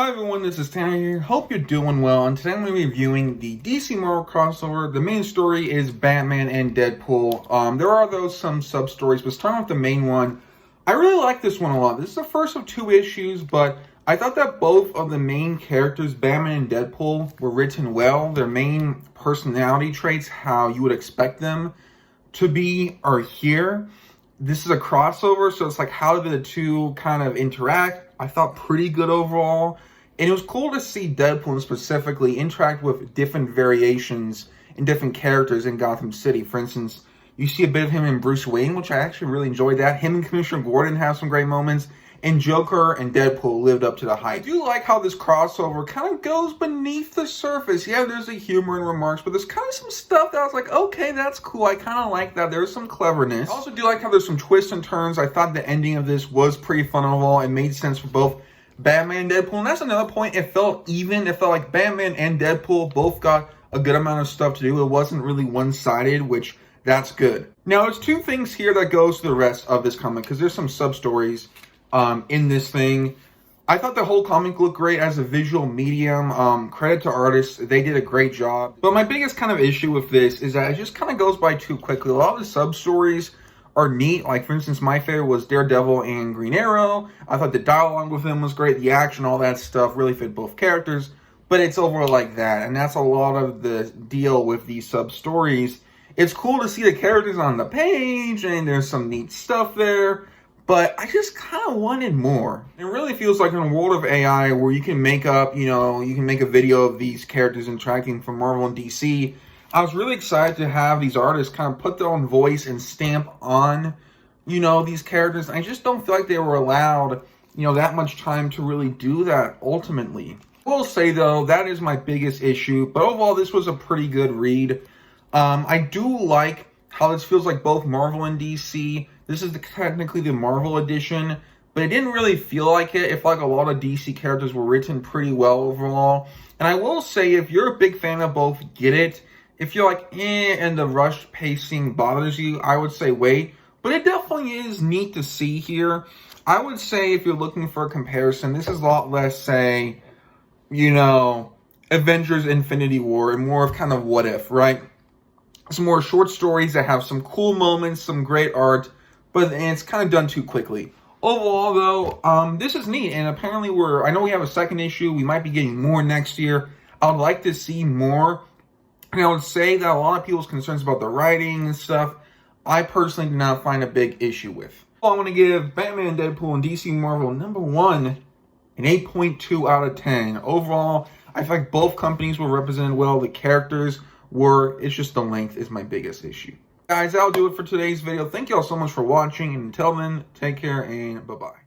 Hi everyone, this is Tanner here. Hope you're doing well, and today I'm going to be reviewing the DC Marvel crossover. The main story is Batman and Deadpool. There are some sub-stories, but starting with the main one, I really like this one a lot. This is the first of two issues, but I thought that both of the main characters, Batman and Deadpool, were written well. Their main personality traits, how you would expect them to be, are here. This is a crossover, so it's like how did the two kind of interact? I thought pretty good overall. And it was cool to see Deadpool specifically interact with different variations and different characters in Gotham City. For instance, you see a bit of him in Bruce Wayne, which I actually really enjoyed that. Him and Commissioner Gordon have some great moments. And Joker and Deadpool lived up to the hype. I do like how this crossover kind of goes beneath the surface. Yeah, there's a humor and remarks, but there's kind of some stuff that I was like, okay, that's cool. I kind of like that. There's some cleverness. I also do like how there's some twists and turns. I thought the ending of this was pretty fun overall. It made sense for both Batman and Deadpool. And that's another point. It felt even. It felt like Batman and Deadpool both got a good amount of stuff to do. It wasn't really one-sided, which that's good. Now, there's two things here that goes to the rest of this comic, because there's some sub-stories in this thing. I thought the whole comic looked great as a visual medium. Credit to artists, they did a great job. But my biggest kind of issue with this is that it just kind of goes by too quickly. A lot of the sub-stories are neat. Like, for instance, my favorite was Daredevil and Green Arrow. I thought the dialogue with them was great. The action, all that stuff really fit both characters. But it's over like that. And that's a lot of the deal with these sub-stories. It's cool to see the characters on the page, and there's some neat stuff there. But I just kind of wanted more. It really feels like in a world of AI where you can make up, you can make a video of these characters interacting from Marvel and DC. I was really excited to have these artists kind of put their own voice and stamp on, these characters. I just don't feel like they were allowed, that much time to really do that ultimately. I will say, though, that is my biggest issue. But overall, this was a pretty good read. I do like how this feels like both Marvel and DC. This is technically the Marvel edition, but it didn't really feel like it. It felt like a lot of DC characters were written pretty well overall. And I will say, if you're a big fan of both, get it. If you're like, and the rushed pacing bothers you, I would say wait. But it definitely is neat to see here. I would say if you're looking for a comparison, this is a lot less, say, Avengers Infinity War, and more of kind of what if, right? Some more short stories that have some cool moments, some great art, but it's kind of done too quickly. Overall, though, this is neat, and apparently I know we have a second issue. We might be getting more next year. I would like to see more. And I would say that a lot of people's concerns about the writing and stuff, I personally did not find a big issue with. Well, I want to give Batman, Deadpool, and DC Marvel #1 an 8.2 out of 10. Overall, I feel like both companies were represented well. The characters were. It's just the length is my biggest issue. Guys, that'll do it for today's video. Thank you all so much for watching. And until then, take care and bye-bye.